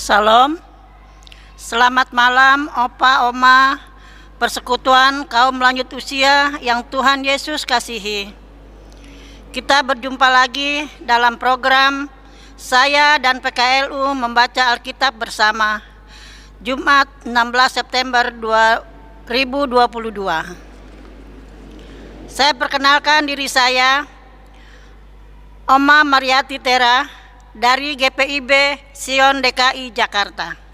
Salam, selamat malam Opa, Oma, persekutuan kaum lanjut usia yang Tuhan Yesus kasihi. Kita berjumpa lagi dalam program saya dan PKLU membaca Alkitab bersama, Jumat 16 September 2022. Saya perkenalkan diri saya, Oma Mariati Tera, dari GPIB Sion DKI Jakarta.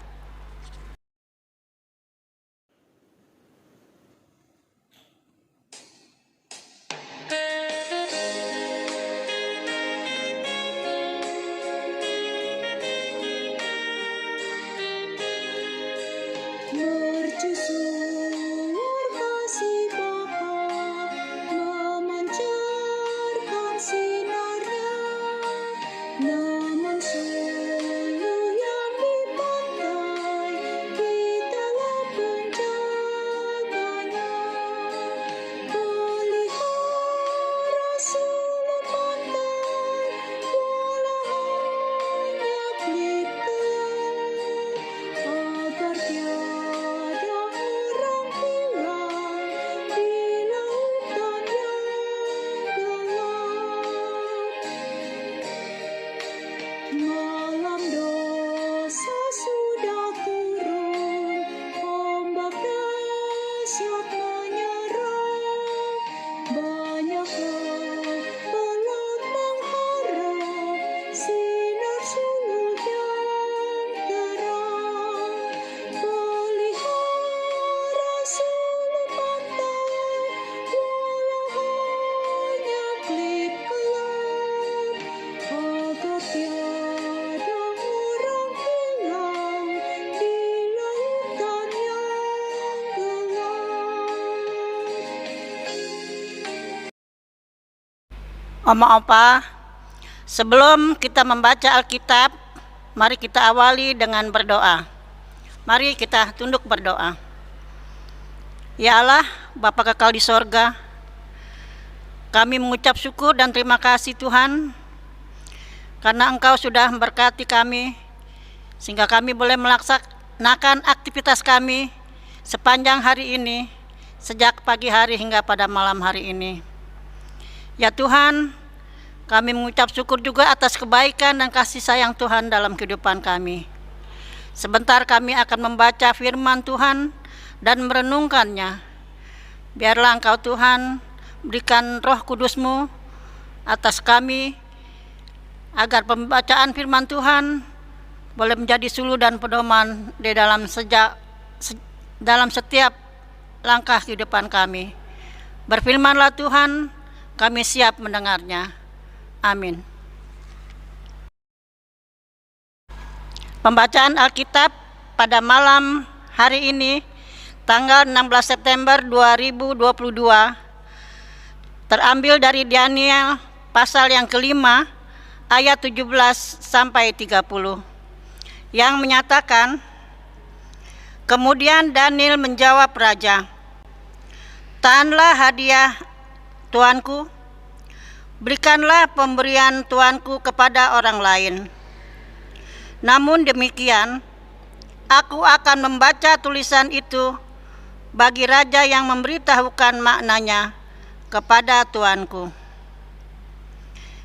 Oma Opa, sebelum kita membaca Alkitab, mari kita awali dengan berdoa. Mari kita tunduk berdoa. Ya Allah, Bapa kekal di sorga, kami mengucap syukur dan terima kasih Tuhan, karena Engkau sudah memberkati kami, sehingga kami boleh melaksanakan aktivitas kami sepanjang hari ini, sejak pagi hari hingga pada malam hari ini. Ya Tuhan, kami mengucap syukur juga atas kebaikan dan kasih sayang Tuhan dalam kehidupan kami. Sebentar kami akan membaca firman Tuhan dan merenungkannya. Biarlah Engkau Tuhan berikan Roh Kudus-Mu atas kami, agar pembacaan firman Tuhan boleh menjadi suluh dan pedoman di dalam setiap langkah kehidupan kami. Berfirmanlah Tuhan, kami siap mendengarnya. Amin. Pembacaan Alkitab pada malam hari ini, tanggal 16 September 2022, terambil dari Daniel pasal yang kelima, ayat 17 sampai 30, yang menyatakan, kemudian Daniel menjawab raja, tahanlah hadiah Tuanku, berikanlah pemberian Tuanku kepada orang lain. Namun demikian, aku akan membaca tulisan itu bagi raja yang memberitahukan maknanya kepada Tuanku.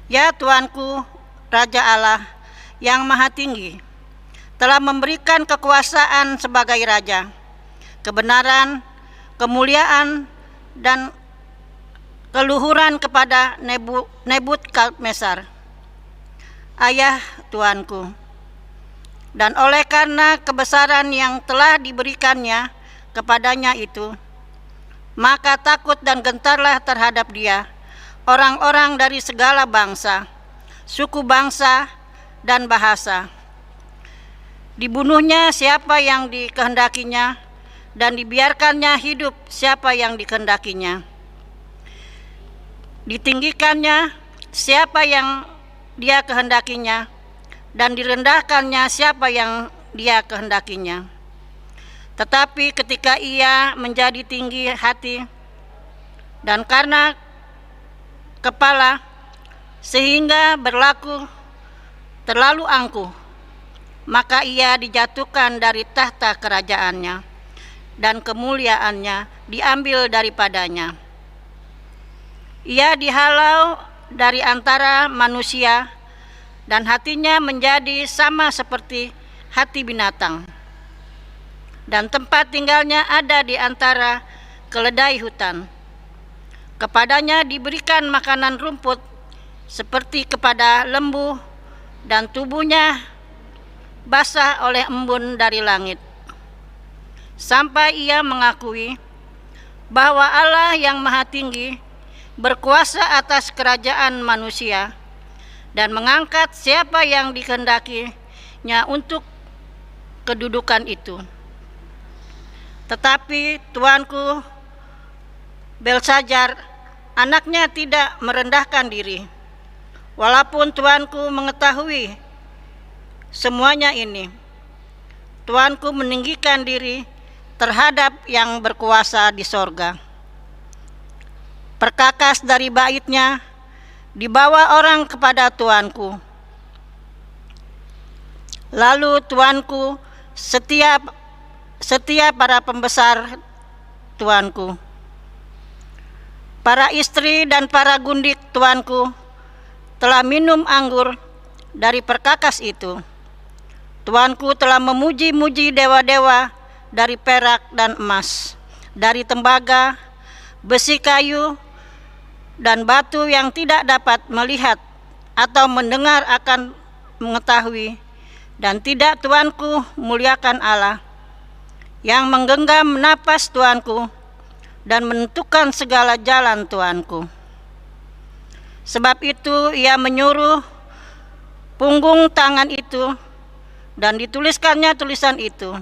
Ya Tuanku, Raja Allah yang Maha Tinggi, telah memberikan kekuasaan sebagai raja, kebenaran, kemuliaan, dan keluhuran kepada Nebukadnezar, ayah Tuanku. Dan oleh karena kebesaran yang telah diberikannya kepadanya itu, maka takut dan gentarlah terhadap dia orang-orang dari segala bangsa, suku bangsa, dan bahasa. Dibunuhnya siapa yang dikehendakinya, dan dibiarkannya hidup siapa yang dikehendakinya. Ditinggikannya siapa yang dia kehendakinya, dan direndahkannya siapa yang dia kehendakinya. Tetapi ketika ia menjadi tinggi hati dan karena kepala, sehingga berlaku terlalu angkuh, maka ia dijatuhkan dari tahta kerajaannya, dan kemuliaannya diambil daripadanya. Ia dihalau dari antara manusia, dan hatinya menjadi sama seperti hati binatang, dan tempat tinggalnya ada di antara keledai hutan. Kepadanya diberikan makanan rumput seperti kepada lembu, dan tubuhnya basah oleh embun dari langit. Sampai ia mengakui bahwa Allah yang Maha Tinggi berkuasa atas kerajaan manusia dan mengangkat siapa yang dikehendakinya untuk kedudukan itu. Tetapi tuanku Belsazar, anaknya, tidak merendahkan diri, walaupun tuanku mengetahui semuanya ini. Tuanku meninggikan diri terhadap yang berkuasa di sorga. Perkakas dari baitnya dibawa orang kepada tuanku. Lalu tuanku setia para pembesar tuanku, para istri dan para gundik tuanku telah minum anggur dari perkakas itu. Tuanku telah memuji-muji dewa-dewa dari perak dan emas, dari tembaga, besi kayu, dan batu yang tidak dapat melihat atau mendengar akan mengetahui, dan tidak tuanku muliakan Allah yang menggenggam napas tuanku dan menentukan segala jalan tuanku. Sebab itu ia menyuruh punggung tangan itu, dan dituliskannya tulisan itu.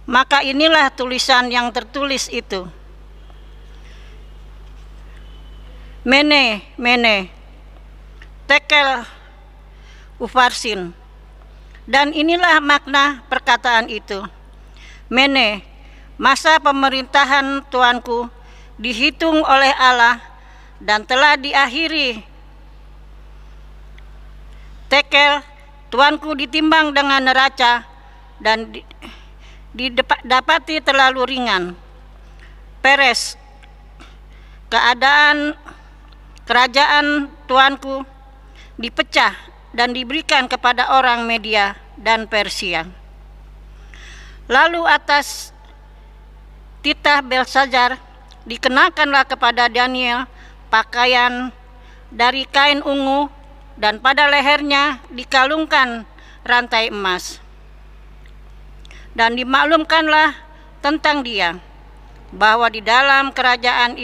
Maka inilah tulisan yang tertulis itu: Mene, Mene, Tekel Ufarsin. Dan inilah makna perkataan itu: Mene, masa pemerintahan tuanku dihitung oleh Allah dan telah diakhiri. Tekel, tuanku ditimbang dengan neraca dan didapati terlalu ringan. Peres, kerajaan tuanku dipecah dan diberikan kepada orang Media dan Persia. Lalu atas titah Belsazar dikenakanlah kepada Daniel pakaian dari kain ungu, dan pada lehernya dikalungkan rantai emas. Dan dimaklumkanlah tentang dia bahwa di dalam kerajaan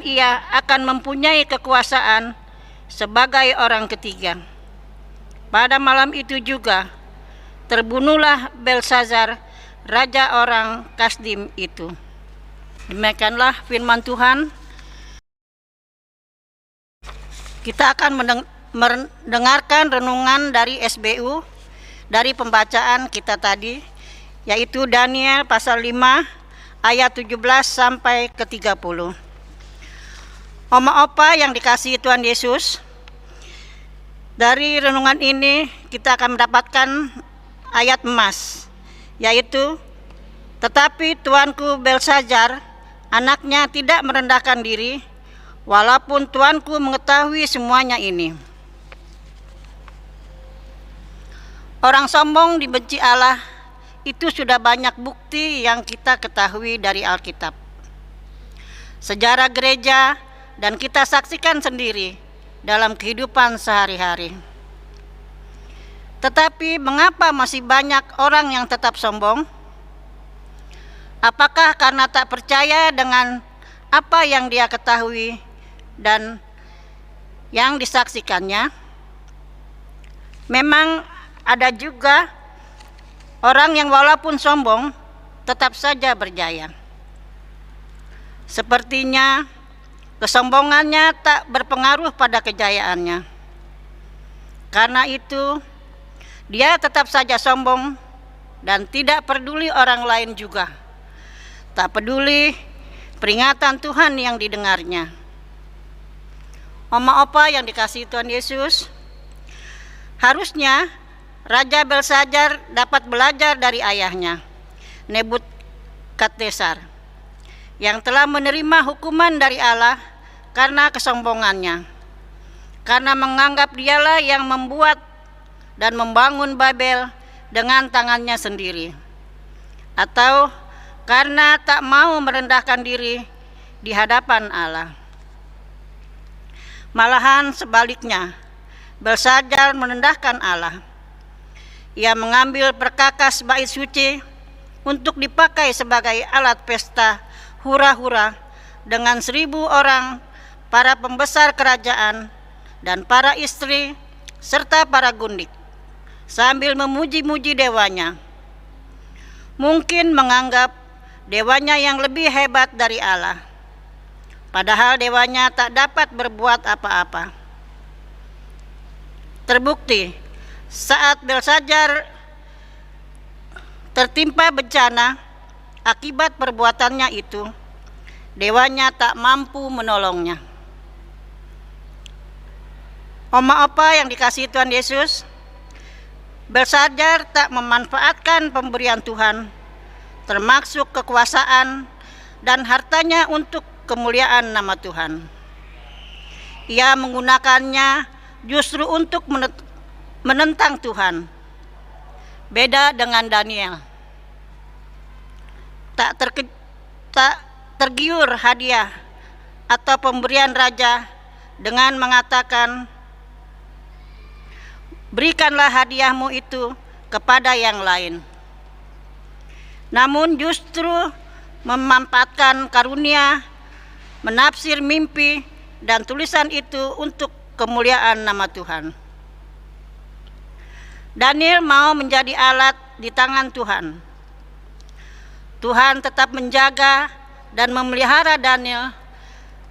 ia akan mempunyai kekuasaan sebagai orang ketiga. Pada malam itu juga terbunuhlah Belsazar, raja orang Kasdim itu. Demikianlah firman Tuhan. Kita akan mendengarkan renungan dari SBU dari pembacaan kita tadi, yaitu Daniel pasal 5 ayat 17 sampai ke 30. Oma opa yang dikasihi Tuhan Yesus, dari renungan ini kita akan mendapatkan ayat emas, yaitu tetapi tuanku Belsazar, anaknya, tidak merendahkan diri, walaupun tuanku mengetahui semuanya ini. Orang sombong dibenci Allah, itu sudah banyak bukti yang kita ketahui dari Alkitab, sejarah gereja, dan kita saksikan sendiri dalam kehidupan sehari-hari. Tetapi mengapa masih banyak orang yang tetap sombong? Apakah karena tak percaya dengan apa yang dia ketahui dan yang disaksikannya? Memang ada juga orang yang walaupun sombong tetap saja berjaya. Sepertinya kesombongannya tak berpengaruh pada kejayaannya. Karena itu dia tetap saja sombong dan tidak peduli orang lain juga. Tak peduli peringatan Tuhan yang didengarnya. Oma opa yang dikasihi Tuhan Yesus, Harusnya Raja Belshazzar dapat belajar dari ayahnya, Nebukadnezar, yang telah menerima hukuman dari Allah karena kesombongannya, karena menganggap dialah yang membuat dan membangun Babel dengan tangannya sendiri, atau karena tak mau merendahkan diri di hadapan Allah. Malahan sebaliknya, Belshazzar merendahkan Allah. Ia mengambil perkakas bait suci untuk dipakai sebagai alat pesta hura-hura dengan 1.000 orang, para pembesar kerajaan dan para istri serta para gundik, sambil memuji-muji dewanya. Mungkin menganggap dewanya yang lebih hebat dari Allah, padahal dewanya tak dapat berbuat apa-apa. Terbukti, saat Belshazzar tertimpa bencana akibat perbuatannya itu, dewanya tak mampu menolongnya. Oma opa yang dikasihi Tuhan Yesus, Belshazzar tak memanfaatkan pemberian Tuhan, termasuk kekuasaan dan hartanya untuk kemuliaan nama Tuhan. Ia menggunakannya justru untuk menentang Tuhan. Beda dengan Daniel, tak tergiur hadiah atau pemberian raja dengan mengatakan, "Berikanlah hadiahmu itu kepada yang lain." Namun justru memanfaatkan karunia, menafsir mimpi dan tulisan itu untuk kemuliaan nama Tuhan. Daniel mau menjadi alat di tangan Tuhan. Tuhan tetap menjaga dan memelihara Daniel,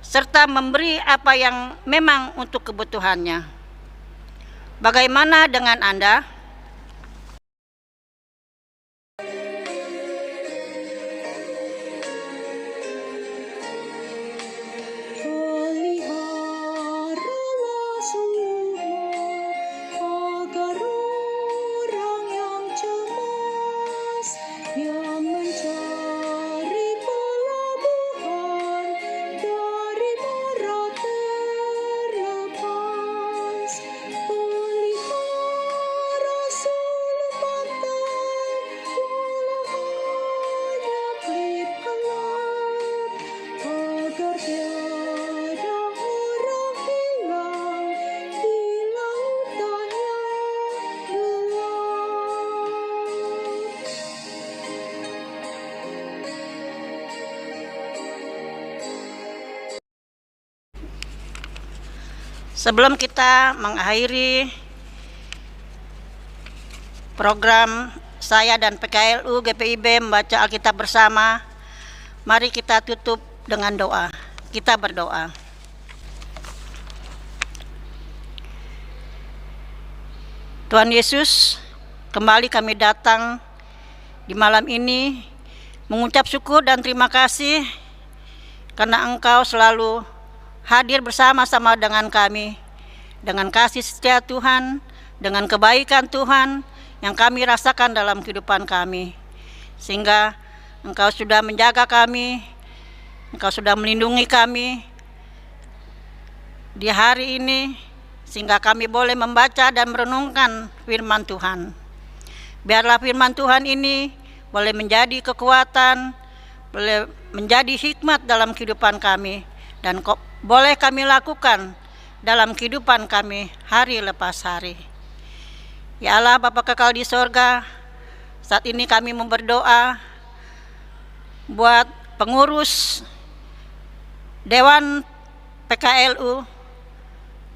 serta memberi apa yang memang untuk kebutuhannya. Bagaimana dengan Anda? Sebelum kita mengakhiri program saya dan PKLU GPIB membaca Alkitab bersama, mari kita tutup dengan doa. Kita berdoa. Tuhan Yesus, kembali kami datang di malam ini mengucap syukur dan terima kasih karena Engkau selalu hadir bersama-sama dengan kami, dengan kasih setia Tuhan, dengan kebaikan Tuhan yang kami rasakan dalam kehidupan kami. Sehingga Engkau sudah menjaga kami, Engkau sudah melindungi kami di hari ini, sehingga kami boleh membaca dan merenungkan firman Tuhan. Biarlah firman Tuhan ini boleh menjadi kekuatan, boleh menjadi hikmat dalam kehidupan kami, dan boleh kami lakukan dalam kehidupan kami hari lepas hari. Ya Allah Bapa kekal di sorga, saat ini kami berdoa buat pengurus Dewan PKLU.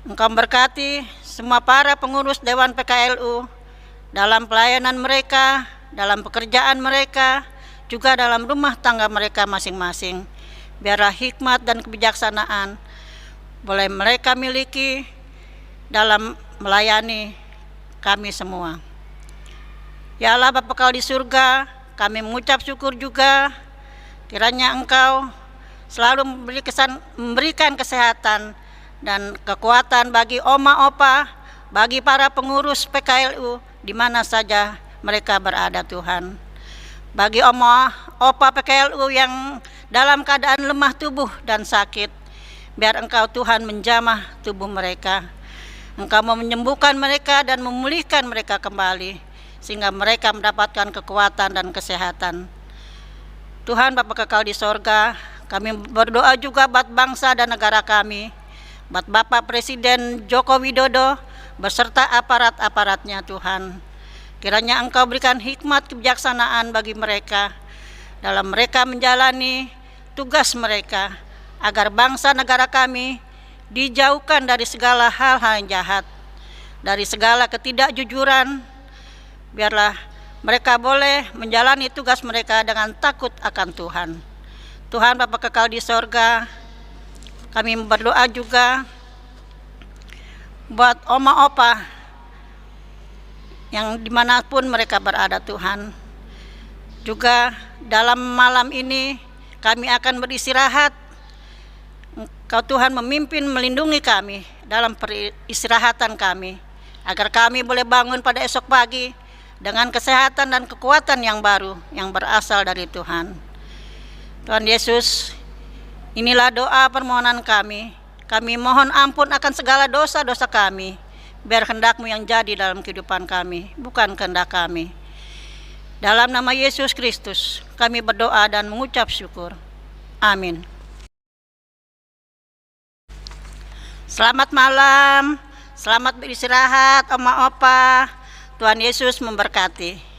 Engkau berkati semua para pengurus Dewan PKLU dalam pelayanan mereka, dalam pekerjaan mereka, juga dalam rumah tangga mereka masing-masing. Biarlah hikmat dan kebijaksanaan boleh mereka miliki dalam melayani kami semua. Ya Allah Bapa kekal di surga, kami mengucap syukur juga kiranya Engkau selalu memberikan kesehatan dan kekuatan bagi oma opa, bagi para pengurus PKLU di mana saja mereka berada Tuhan. Bagi opa PKLU yang dalam keadaan lemah tubuh dan sakit, biar Engkau Tuhan menjamah tubuh mereka. Engkau mau menyembuhkan mereka dan memulihkan mereka kembali, sehingga mereka mendapatkan kekuatan dan kesehatan. Tuhan Bapa kekal di sorga, kami berdoa juga buat bangsa dan negara kami, buat Bapak Presiden Joko Widodo beserta aparat-aparatnya Tuhan. Kiranya Engkau berikan hikmat kebijaksanaan bagi mereka dalam mereka menjalani tugas mereka, agar bangsa negara kami dijauhkan dari segala hal-hal yang jahat, dari segala ketidakjujuran. Biarlah mereka boleh menjalani tugas mereka dengan takut akan Tuhan. Tuhan Bapa kekal di sorga, kami berdoa juga buat oma opa yang dimanapun mereka berada Tuhan. Juga dalam malam ini kami akan beristirahat. Engkau Tuhan memimpin melindungi kami dalam peristirahatan kami, agar kami boleh bangun pada esok pagi dengan kesehatan dan kekuatan yang baru yang berasal dari Tuhan. Tuhan Yesus, inilah doa permohonan kami. Kami mohon ampun akan segala dosa-dosa kami, biar kehendak-Mu yang jadi dalam kehidupan kami, bukan kehendak kami. Dalam nama Yesus Kristus, kami berdoa dan mengucap syukur. Amin. Selamat malam, selamat beristirahat, Oma Opa. Tuhan Yesus memberkati.